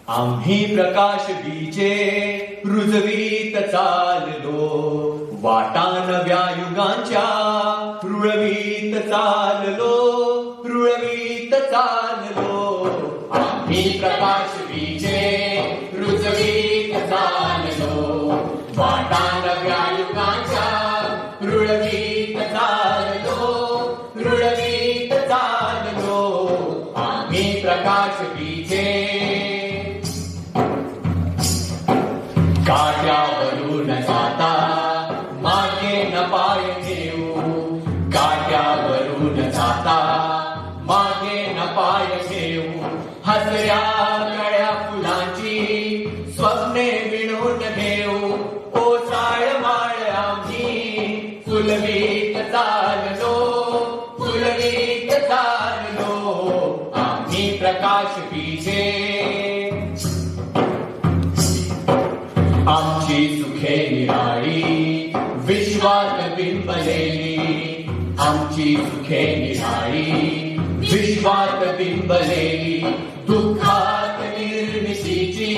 आम्ही प्रकाश बीजे रुजवीत चाललो, वाटा नव्या युगांच्या रुळवीत चाललो, रुळवीत चाललो. आम्ही प्रकाश बीजे रुजवीत चाललो, वाटा नव्या युगांच्या रुळवीत चाललो, रुळवीत चाललो. आम्ही प्रकाश बीजे काट्यावरून जाता मागे न पाय ठेवू, काट्यावरून जाता मागे न पाय ठेवू. हसऱ्या कळ्या फुलांची स्वप्ने विणून घेऊ, ओसाळ माळ आम्ही फुलवीत चाललो, फुलवीत चाललो. आम्ही प्रकाश बीजे आमची सुखे निराळी विश्वात बिंबलेली, आमची सुखे निराळी विश्वात बिंबलेली. दुःखात निर्मितीची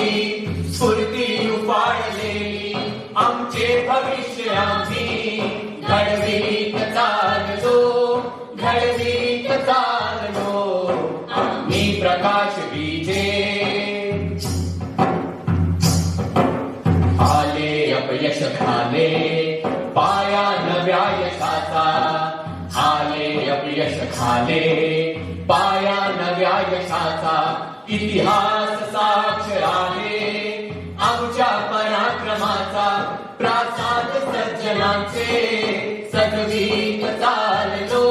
स्फूर्ती उपाडलेली, आमचे भविष्य आम्ही घडवीत चाललो, घडवीत चाललो. आम्ही प्रकाश बीजे आले अपयश खाले पाया नव्या यशाचा, आले अपयश खाले पाया नव्या यशाचा. इतिहास साक्ष आहे आमच्या पराक्रमाचा, प्रासाद सज्जनांचे सजवीत चाललो,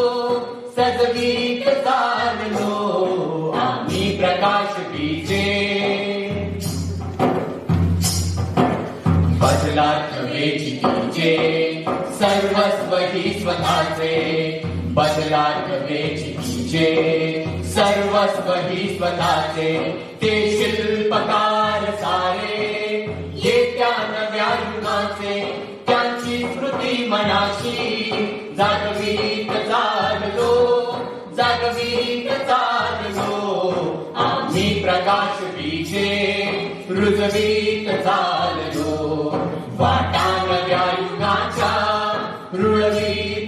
सजवीत चाललो. आम्ही प्रकाश बीजे बदलात वेची तुझे सर्वस्व ही स्वतःचे, बदलात वेची तुझे सर्वस्व ही स्वतःचे. ते शिल्पकार सारे येत्या नव्या युगाचे, त्यांची स्मृती मनाशी जागवीत चाललो, जागवीत चाललो. आम्ही प्रकाश बीजे रुजवीत चाललो, वाटा नव्या युगाच्या रुळवीत